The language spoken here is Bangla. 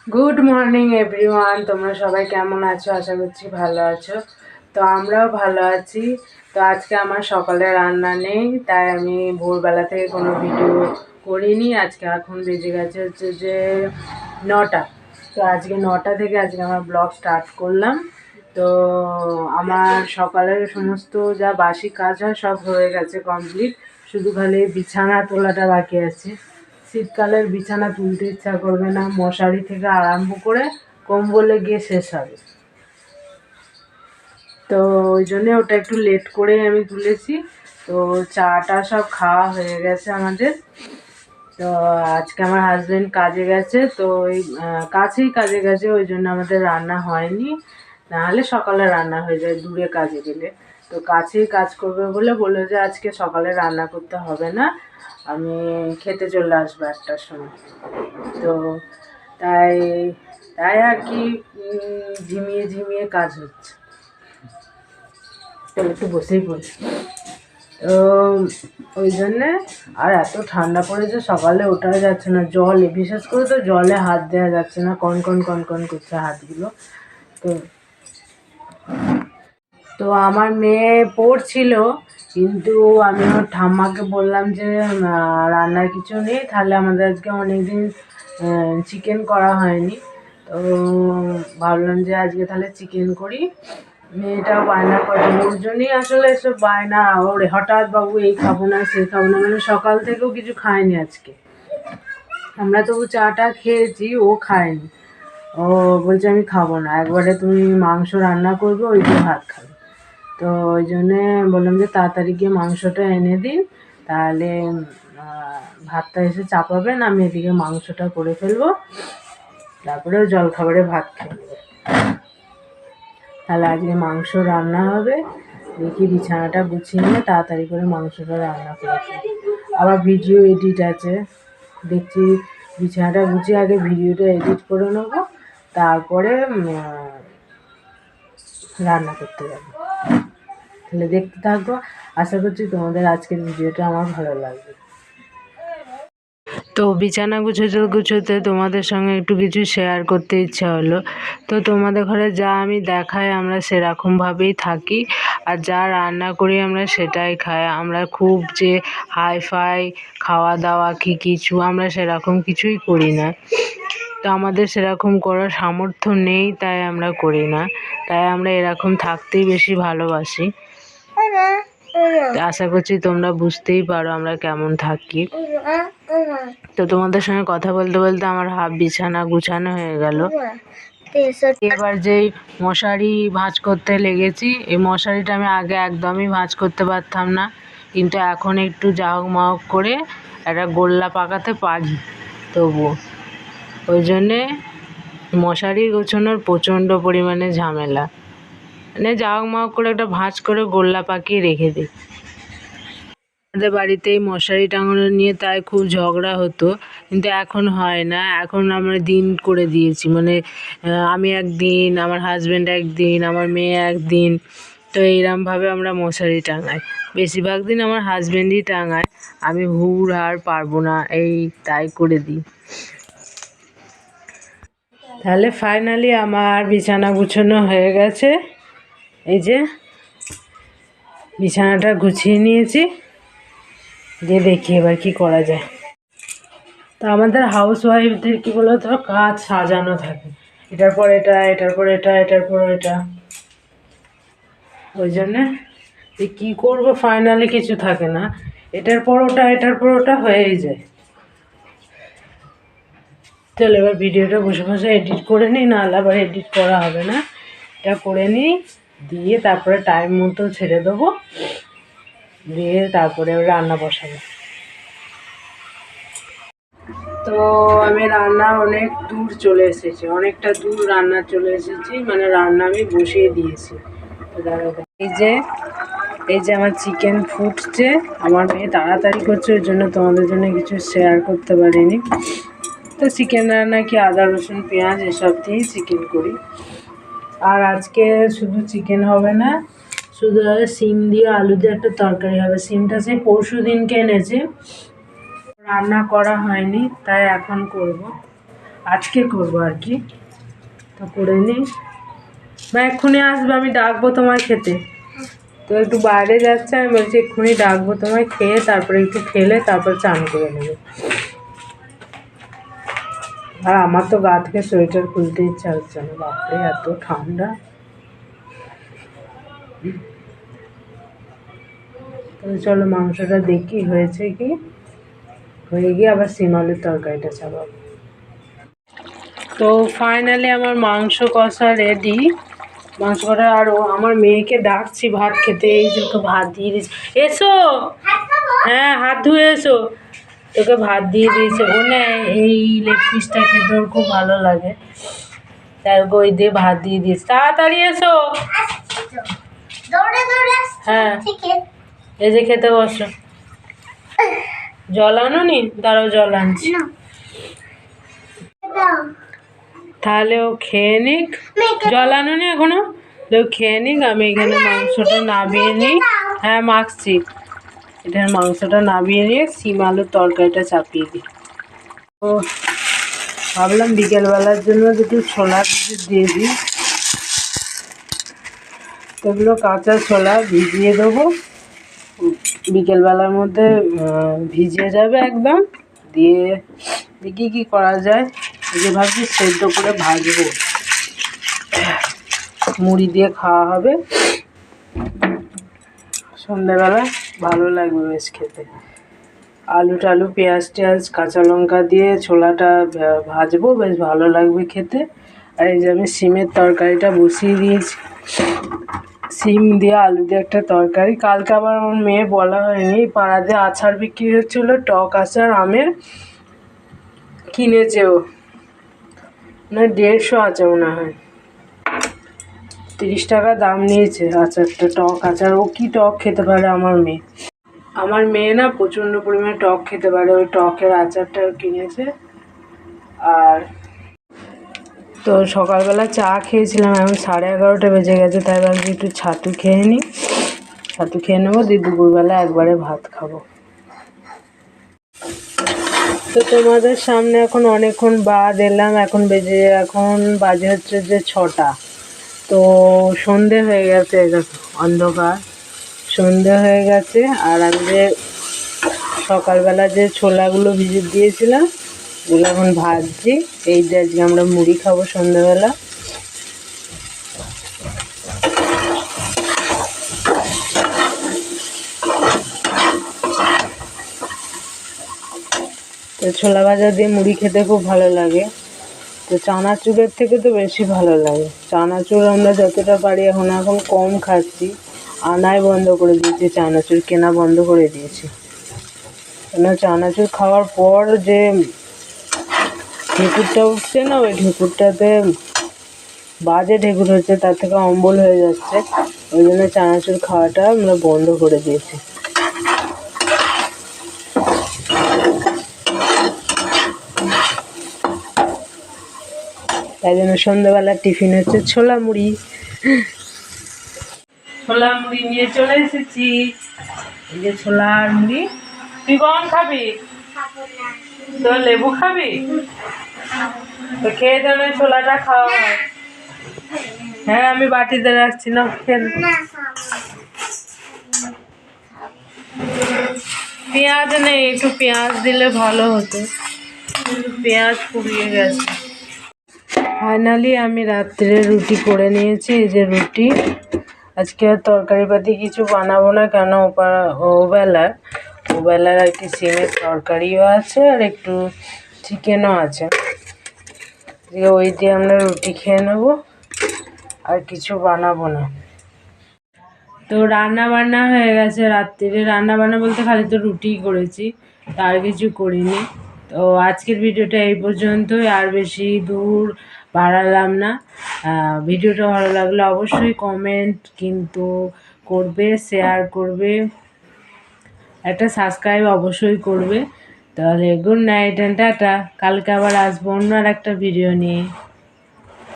গুড মর্নিং এভরিওয়ান, তোমরা সবাই কেমন আছো? আশা করছি ভালো আছো। তো আমরাও ভালো আছি। তো আজকে আমার সকালে রান্না নেই, তাই আমি ভোরবেলা থেকে কোনো ভিডিও করিনি। আজকে এখন বেজে গেছে হচ্ছে যে 9টা। তো আজকে 9টা থেকে আজকে আমার ব্লগ স্টার্ট করলাম। তো আমার সকালের সমস্ত যা বাসি কাজ হয় সব হয়ে গেছে কমপ্লিট, শুধু খালি বিছানা তোলাটা বাকি আছে। শীতকালের বিছানা তুলতে ইচ্ছা করবে না, মশারি থেকে আরম্ভ করে কম্বলে গিয়ে শেষ হবে। তো ওই জন্যে ওটা একটু লেট করে আমি তুলেছি। তো চাটা সব খাওয়া হয়ে গেছে আমাদের। তো আজকে আমার হাজব্যান্ড কাজে গেছে, তো ওই কাছেই কাজে গেছে, ওই জন্য আমাদের রান্না হয়নি। নাহলে সকালে রান্না হয়ে যায় দূরে কাজে গেলে। তো কাছেই কাজ করবে বলে বললো যে আজকে সকালে রান্না করতে হবে না, আমি খেতে চলে আসবো 1টার সময়। তো তাই তাই আর কি ঝিমিয়ে ঝিমিয়ে কাজ হচ্ছে। তো একটু বসেই পড়ি। তো ওই জন্যে আর এত ঠান্ডা পড়েছে, সকালে ওঠা যাচ্ছে না, জলে বিশেষ করে তো জলে হাত দেওয়া যাচ্ছে না, কনকন কনকন করছে হাতগুলো। তো তো আমার মেয়ে পড়ছিল, কিন্তু আমি ওর ঠাম্মাকে বললাম যে রান্নার কিছু নেই, তাহলে আমাদের আজকে অনেকদিন চিকেন করা হয়নি। তো ভাবলাম যে আজকে তাহলে চিকেন করি। মেয়েটাও বায়না করে, ওর জন্যই আসলে এসব বায়না। ওর হঠাৎ বাবু এই খাবো না সেই খাবো না, মানে সকাল থেকেও কিছু খায়নি আজকে। আমরা তবু চাটা খেয়েছি, ও খায়নি। ও বলছে আমি খাবো না, একবারে তুমি মাংস রান্না করবে ওই দিয়ে ভাত খাবে। তো ওই জন্যে বললাম যে তাড়াতাড়ি গিয়ে মাংসটা এনে দিন, তাহলে ভাতটা এসে চাপাবেন, আমি এদিকে মাংসটা করে ফেলবো, তারপরে জলখাবারে ভাত খেয়ে নেবো। তাহলে আজকে মাংস রান্না হবে। দেখি বিছানাটা গুছিয়ে নিয়ে তাড়াতাড়ি করে মাংসটা রান্না করে ফেলবো। আবার ভিডিও এডিট আছে, দেখছি বিছানাটা গুছিয়ে আগে ভিডিওটা এডিট করে নেবো, তারপরে রান্না করতে যাবো। তাহলে দেখতে থাকবো। আশা করছি তোমাদের আজকের ভিডিওটা আমার ভালো লাগবে। তো বিছানা গুছোতে গুছোতে তোমাদের সঙ্গে একটু কিছু শেয়ার করতে ইচ্ছা হলো। তো তোমাদের ঘরে যা আমি দেখাই আমরা সেরকমভাবেই থাকি, আর যা রান্না করি আমরা সেটাই খাই। আমরা খুব যে হাই ফাই খাওয়া দাওয়া কি কিছু আমরা সেরকম কিছুই করি না। তো আমাদের সেরকম করার সামর্থ্য নেই, তাই আমরা করি না। তাই আমরা এরকম থাকতেই বেশি ভালোবাসি। আশা করছি তোমরা বুঝতেই পারো আমরা কেমন থাকি। তো তোমাদের সঙ্গে কথা বলতে বলতে আমার হাফ বিছানা গুছানো হয়ে গেল। এবার যেই মশারি ভাঁজ করতে লেগেছি, এই মশারিটা আমি আগে একদমই ভাঁজ করতে পারতাম না, কিন্তু এখন একটু জাহক মাহক করে একটা গোল্লা পাকাতে পারি। তবুও ওই জন্যে মশারি গোছানোর প্রচণ্ড পরিমাণে ঝামেলা, মানে জাহক মাহক করে একটা ভাঁজ করে গোল্লা পাকিয়ে রেখে দিই। আমাদের বাড়িতে এই মশারি টাঙানো নিয়ে তাই খুব ঝগড়া হতো, কিন্তু এখন হয় না। এখন আমরা দিন করে দিয়েছি, মানে আমি একদিন, আমার হাজব্যান্ড একদিন, আমার মেয়ে একদিন। তো এইরকমভাবে আমরা মশারি টাঙাই। বেশিরভাগ দিন আমার হাজব্যান্ডই টাঙায়, আমি হুড় হাড় পারবো না, এই তাই করে দিই। তাহলে ফাইনালি আমার বিছানা গুছানো হয়ে গেছে। এই যে বিছানাটা গুছিয়ে নিয়েছি, যে দেখি এবার কি করা যায়। তো আমাদের হাউস ওয়াইফদের কী বলতো, কাজ সাজানো থাকে, এটার পর এটা, এটার পর এটা, এটার পর এটা। ওই জন্যে কী করবো ফাইনালি কিছু থাকে না, এটার পর ওটা, এটার পর ওটা হয়েই যায়। চলো এবার ভিডিওটা বসে বসে এডিট করে নিই, নাহলে আবার এডিট করা হবে না। এটা করে নিই, দিয়ে তারপরে টাইম মতো ছেড়ে দেবো, দিয়ে তারপরে রান্না বসাবো। তো আমি রান্না অনেক দূর চলে এসেছি, অনেকটা দূর রান্না চলে এসেছি, মানে রান্না আমি বসিয়ে দিয়েছি। তো এই যে আমার চিকেন ফুটছে, আমার মেয়ে তাড়াতাড়ি করছে, ওই জন্য তোমাদের জন্য কিছু শেয়ার করতে পারিনি। তো চিকেন রান্না কি আদা রসুন পেঁয়াজ এসব দিয়েই চিকেন করি। আর আজকে শুধু চিকেন হবে না, শুধু সিম দিয়ে আলু দিয়ে একটা তরকারি হবে। সিমটা সেই পরশু দিনকে এনেছে, রান্না করা হয়নি, তাই এখন করব। আজকে করবো আর কি। তো করে নিই, বা এক্ষুনি আসবে, আমি ডাকবো তোমায় খেতে। তো একটু বাইরে যাচ্ছে, আমি বলছি এক্ষুনি ডাকবো তোমায়, খেয়ে তারপরে একটু খেলে তারপর চান করে নেবে। আর আমার তো গা থেকে সোয়েটার খুলতে ইচ্ছা হচ্ছে না, বাপরে এত ঠান্ডা। তাহলে চলো মাংসটা দেখি হয়েছে কি, হয়ে গিয়ে আবার সিম আলুর তরকারিটা চাপাবো। তো ফাইনালি আমার মাংস কষা রেডি। মাংস কষা, আর আমার মেয়েকে ডাকছি ভাত খেতে, এই যে ওকে ভাত দিয়ে দিয়েছি। এসো, হ্যাঁ হাত ধুয়ে এসো। তোকে ভাত দিয়ে দিয়েছে, ও না এই লেগ পিসটা খেতে ওর খুব ভালো লাগে, তাই ওকে ওই দিয়ে ভাত দিয়ে দিয়েছে। তাড়াতাড়ি এসো। হ্যাঁ এই যে খেতে বসো। জল আনো নি, দাঁড়াও জল আনছি। তাহলে ও খেয়ে নিক, জল আনো নি এখনো, ও খেয়ে নিক, আমি এখানে মাংসটা নামিয়ে নিই। হ্যাঁ মাখছি, এখানে মাংসটা নামিয়ে নিয়ে সিম আলুর তরকারিটা চাপিয়ে দিই। ও ভাবলাম বিকেলবেলার জন্য একটু ছোলা দিয়ে দিই, এগুলো কাঁচা ছোলা ভিজিয়ে দেবো, বিকেলবেলার মধ্যে ভিজিয়ে যাবে একদম। দিয়ে দেখি কী করা যায়, যে ভাবছি সেদ্ধ করে ভাজবো, মুড়ি দিয়ে খাওয়া হবে সন্ধ্যাবেলা, ভালো লাগবে বেশ খেতে। আলু টালু পেঁয়াজ টেয়াজ কাঁচা লঙ্কা দিয়ে ছোলাটা ভাজবো, বেশ ভালো লাগবে খেতে। আর এই যে আমি সিমের তরকারিটা বসিয়ে দিয়েছি, সিম দিয়ে আলু দিয়ে একটা তরকারি। কালকে আবার আমার মেয়ে বলা হয়নি, পাড়াতে আচার বিক্রি হচ্ছিলো, টক আচার আমের, কিনেছে ও, না 150 আছে মনে হয়, 30 টাকা দাম নিয়েছে আচারটা, টক আচার। ও কি টক খেতে পারে আমার মেয়ে না প্রচণ্ড পরিমাণে টক খেতে পারে, ওই টকের আচারটা কিনেছে। আর তো সকালবেলা চা খেয়েছিলাম, এখন 11:30 বেজে গেছে, তাই ভাবছি একটু ছাতু খেয়ে নিই, ছাতু খেয়ে নেবো, দিয়ে দুপুরবেলা একবারে ভাত খাবো। তো তোমাদের সামনে এখন অনেকক্ষণ বাদ এলাম, এখন বাজে হচ্ছে যে 6টা। তো সন্ধে হয়ে গেছে, অন্ধকার সন্ধে হয়ে গেছে। আর আমি যে সকালবেলা যে ছোলাগুলো ভিজিয়ে দিয়েছিলাম ওগুলো এখন ভাজছি, এই যে আজকে আমরা মুড়ি খাবো সন্ধ্যাবেলা। তো ছোলা ভাজা দিয়ে মুড়ি খেতে খুব ভালো লাগে, তো চানাচুরের থেকে তো বেশি ভালো লাগে। চানাচুর আমরা যতটা পারি এখন কম খাচ্ছি, আনাই বন্ধ করে দিয়েছি, চানাচুর কেনা বন্ধ করে দিয়েছি। কেন চানাচুর খাওয়ার পর যে ঢেকুরটা উঠছে না, ওই ঢেকুরটাতে বাজে ঢেকুর হচ্ছে, তার থেকে অম্বল হয়ে যাচ্ছে, ওই জন্য চানাচুর খাওয়াটা আমরা বন্ধ করে দিয়েছি। তাই জন্য সন্ধ্যাবেলার টিফিন হচ্ছে ছোলা মুড়ি। ছোলা মুড়ি নিয়ে চলে এসেছি, এই যে ছোলা আর মুড়ি। তুই কখন খাবি? তো লেবু খাবি? তো খেয়ে দেবে, ছোলাটা খাওয়া হয়। হ্যাঁ আমি বাটিতে রাখছি না, পেঁয়াজ নেই, একটু পেঁয়াজ দিলে ভালো হতো, পেঁয়াজ পুড়িয়ে গেছে। ফাইনালি আমি রাত্রে রুটি করে নিয়েছি, এই যে রুটি। আজকে আর তরকারি পাতি কিছু বানাবো না, কেন ওবেলার আর কি সিমের তরকারিও আছে আর একটু চিকেনও আছে, ওই দিয়ে আমরা রুটি খেয়ে নেবো, আর কিছু বানাবো না। তো রান্না বান্না হয়ে গেছে, রাত্রিরে রান্না বান্না বলতে খালি তো রুটিই করেছি, আর কিছু করিনি। তো আজকের ভিডিওটা এই পর্যন্তই, আর বেশি দূর বাড়ালাম না। ভিডিওটা ভালো লাগলে অবশ্যই কমেন্ট কিন্তু করবে, শেয়ার করবে, একটা সাবস্ক্রাইব অবশ্যই করবে। তাহলে গুড নাইট অ্যান্ড টাটা, কালকে আবার আসবো অন্য আর একটা ভিডিও নিয়ে।